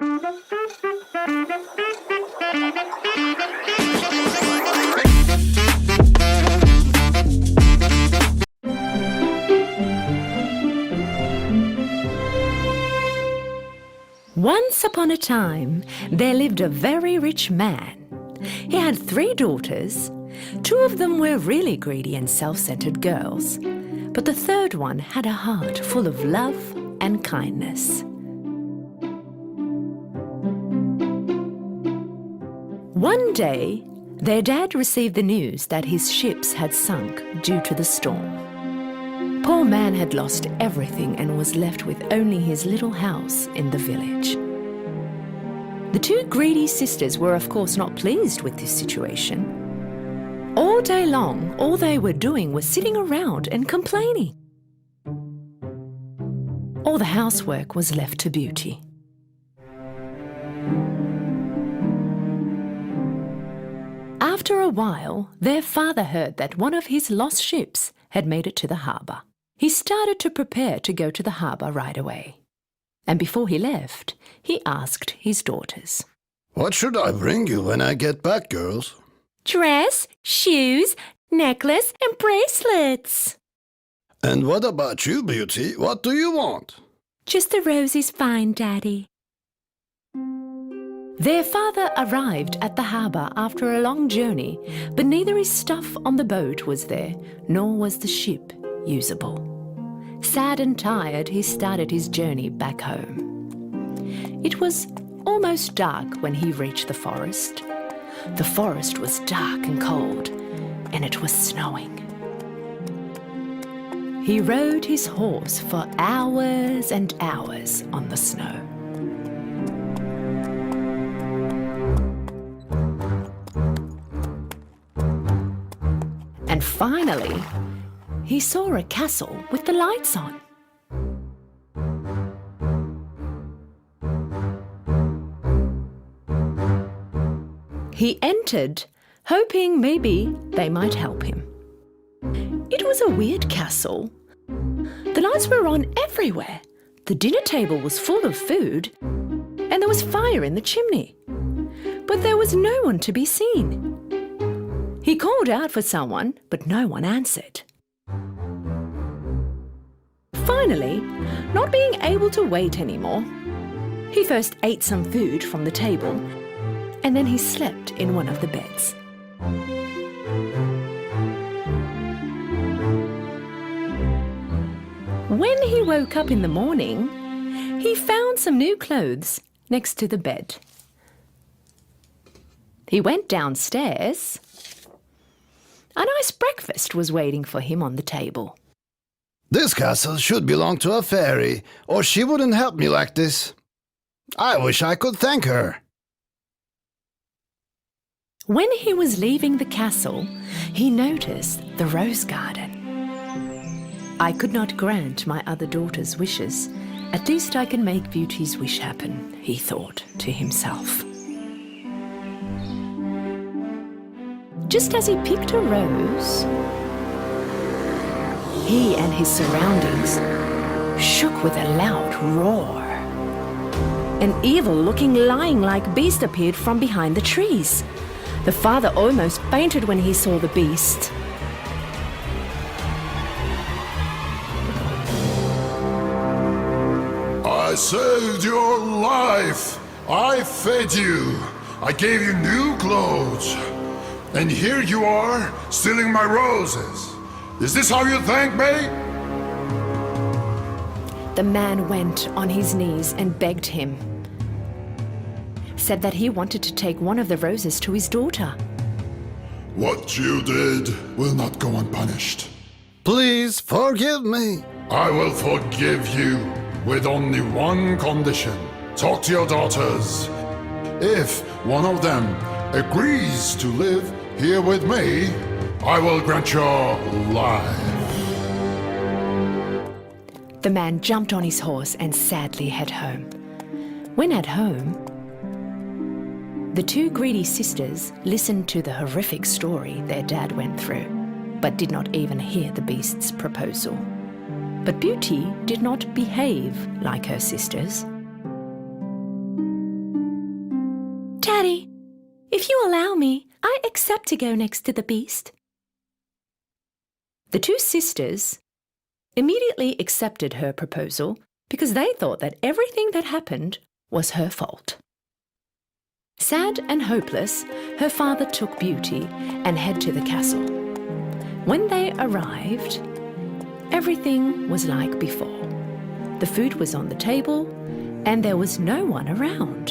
Once upon a time, there lived a very rich man. He had 3 daughters. 2 of them were really greedy and self-centered girls, but the 3rd one had a heart full of love and kindness. One day, their dad received the news that his ships had sunk due to the storm. Poor man had lost everything and was left with only his little house in the village. The 2 greedy sisters were of course not pleased with this situation. All day long, all they were doing was sitting around and complaining. All the housework was left to Beauty. After a while, their father heard that one of his lost ships had made it to the harbour. He started to prepare to go to the harbour right away. And before he left, he asked his daughters, "What should I bring you when I get back, girls?" "Dress, shoes, necklace and bracelets." "And what about you, Beauty? What do you want?" "Just the rose is fine, Daddy." Their father arrived at the harbour after a long journey, but neither his stuff on the boat was there, nor was the ship usable. Sad and tired, he started his journey back home. It was almost dark when he reached the forest. The forest was dark and cold, and it was snowing. He rode his horse for hours and hours on the snow. And finally, he saw a castle with the lights on. He entered, hoping maybe they might help him. It was a weird castle. The lights were on everywhere. The dinner table was full of food, and there was fire in the chimney. But there was no one to be seen. He called out for someone, but no one answered. Finally, not being able to wait anymore, he first ate some food from the table, and then he slept in one of the beds. When he woke up in the morning, he found some new clothes next to the bed. He went downstairs. A nice breakfast was waiting for him on the table. "This castle should belong to a fairy, or she wouldn't help me like this. I wish I could thank her." When he was leaving the castle, he noticed the rose garden. "I could not grant my other daughter's wishes. At least I can make Beauty's wish happen," he thought to himself. Just as he picked a rose, he and his surroundings shook with a loud roar. An evil-looking lion-like beast appeared from behind the trees. The father almost fainted when he saw the beast. "I saved your life. I fed you. I gave you new clothes. And here you are, stealing my roses. Is this how you thank me?" The man went on his knees and begged him. Said that he wanted to take one of the roses to his daughter. "What you did will not go unpunished. "Please forgive me." I will forgive you with only one condition. Talk to your daughters. If one of them agrees to live here with me, I will grant your life." The man jumped on his horse and sadly head home. When at home, the 2 greedy sisters listened to the horrific story their dad went through, but did not even hear the beast's proposal. But Beauty did not behave like her sisters. accept to go next to the beast." The two sisters immediately accepted her proposal because they thought that everything that happened was her fault. Sad and hopeless, her father took Beauty and headed to the castle. When they arrived, everything was like before. The food was on the table and there was no one around.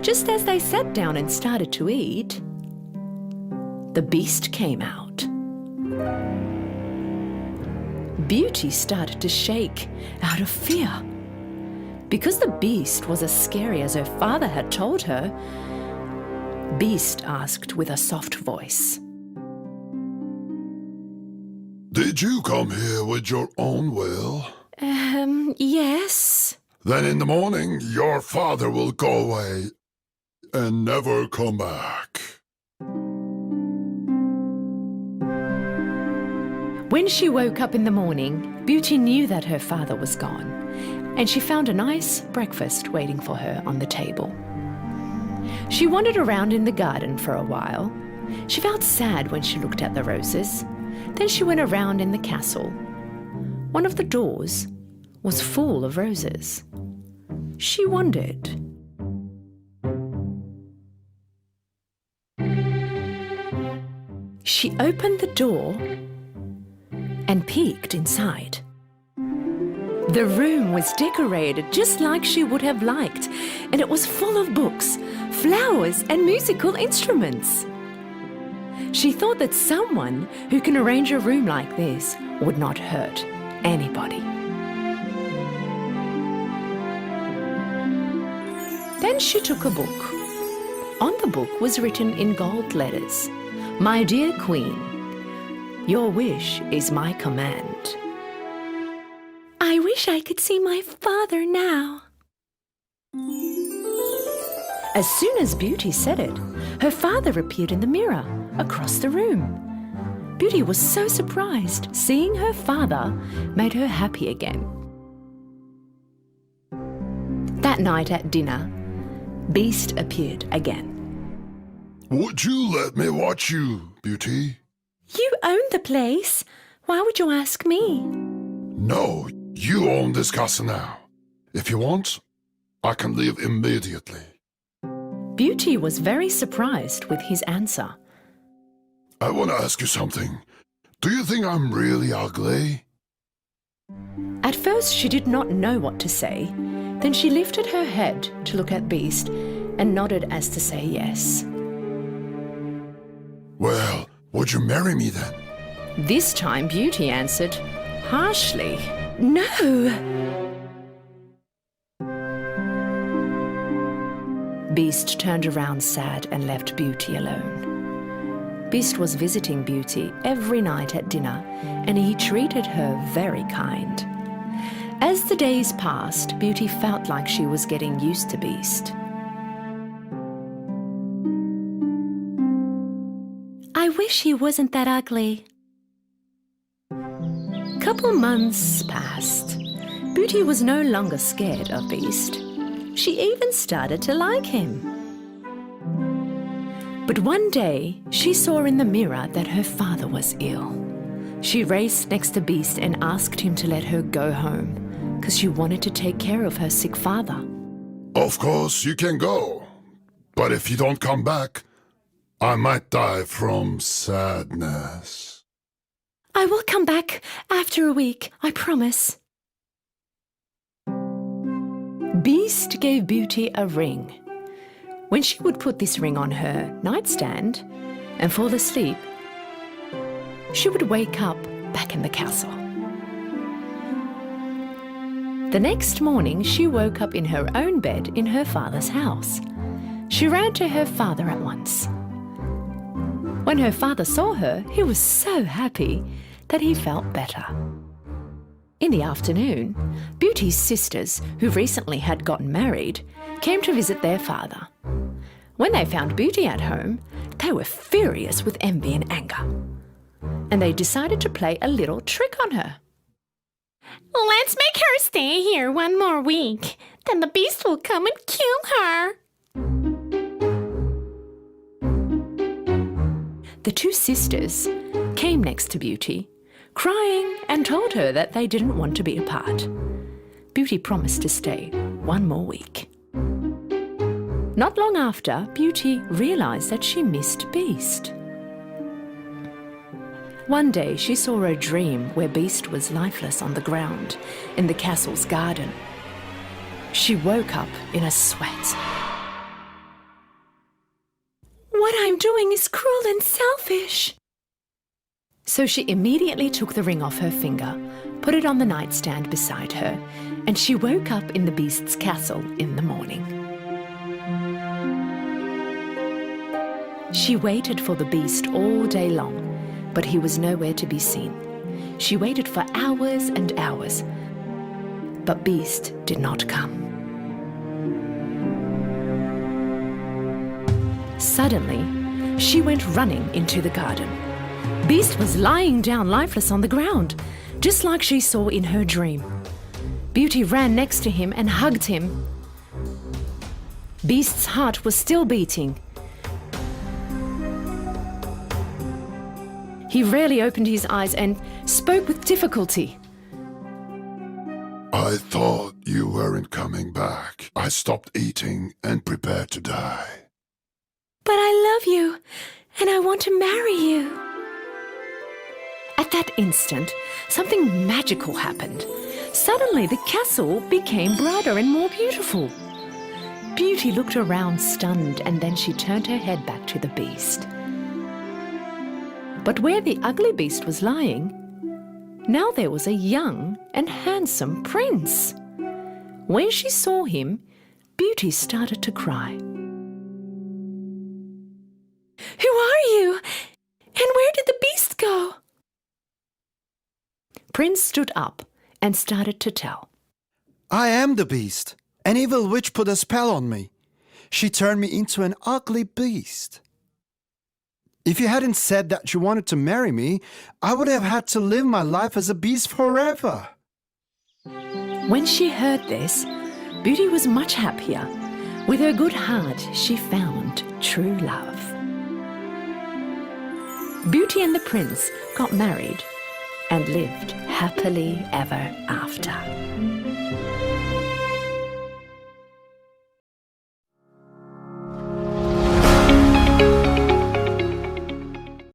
Just as they sat down and started to eat, the beast came out. Beauty started to shake out of fear. Because the beast was as scary as her father had told her, Beast asked with a soft voice, Did you come here with your own will? Yes. Then in the morning, your father will go away and never come back. When she woke up in the morning, Beauty knew that her father was gone, and she found a nice breakfast waiting for her on the table. She wandered around in the garden for a while. She felt sad when she looked at the roses. Then she went around in the castle. One of the doors was full of roses. She wondered. She opened the door and peeked inside. The room was decorated just like she would have liked, and it was full of books, flowers, and musical instruments. She thought that someone who can arrange a room like this would not hurt anybody. Then she took a book. On the book was written in gold letters, "My dear Queen, your wish is my command." I wish I could see my father now. As soon as Beauty said it, her father appeared in the mirror across the room. Beauty was so surprised. Seeing her father made her happy again. That night at dinner, Beast appeared again. Would you let me watch you, Beauty? You own the place. Why would you ask me? No, you own this castle now. If you want, I can leave immediately. Beauty was very surprised with his answer. I want to ask you something. Do you think I'm really ugly? At first she did not know what to say. Then she lifted her head to look at Beast and nodded as to say yes. Well, would you marry me then? This time Beauty answered harshly, "No." Beast turned around sad and left Beauty alone. Beast was visiting Beauty every night at dinner, and he treated her very kind. As the days passed, Beauty felt like she was getting used to Beast. I wish he wasn't that ugly. Couple months passed. Beauty was no longer scared of Beast. She even started to like him. But one day, she saw in the mirror that her father was ill. She raced next to Beast and asked him to let her go home, because she wanted to take care of her sick father. Of course, you can go. But if you don't come back, I might die from sadness. I will come back after a week, I promise. Beast gave Beauty a ring. When she would put this ring on her nightstand and fall asleep, she would wake up back in the castle. The next morning, she woke up in her own bed in her father's house. She ran to her father at once. When her father saw her, he was so happy that he felt better. In the afternoon, Beauty's sisters, who recently had gotten married, came to visit their father. When they found Beauty at home, they were furious with envy and anger. And they decided to play a little trick on her. Let's make her stay here one more week. Then the beast will come and kill her. The two sisters came next to Beauty, crying, and told her that they didn't want to be apart. Beauty promised to stay one more week. Not long after, Beauty realized that she missed Beast. One day she saw a dream where Beast was lifeless on the ground in the castle's garden. She woke up in a sweat. What I'm doing is cruel and selfish. So she immediately took the ring off her finger, put it on the nightstand beside her, and she woke up in the Beast's castle in the morning. She waited for the Beast all day long, but he was nowhere to be seen. She waited for hours and hours, but Beast did not come. Suddenly, she went running into the garden. Beast was lying down lifeless on the ground, just like she saw in her dream. Beauty ran next to him and hugged him. Beast's heart was still beating. He rarely opened his eyes and spoke with difficulty. I thought you weren't coming back. I stopped eating and prepared to die. But I love you, and I want to marry you. At that instant, something magical happened. Suddenly, the castle became brighter and more beautiful. Beauty looked around stunned, and then she turned her head back to the Beast. But where the ugly Beast was lying, now there was a young and handsome prince. When she saw him, Beauty started to cry. Who are you? And where did the Beast go? Prince stood up and started to tell. I am the Beast. An evil witch put a spell on me. She turned me into an ugly beast. If you hadn't said that you wanted to marry me, I would have had to live my life as a beast forever. When she heard this, Beauty was much happier. With her good heart, she found true love. Beauty and the prince got married and lived happily ever after.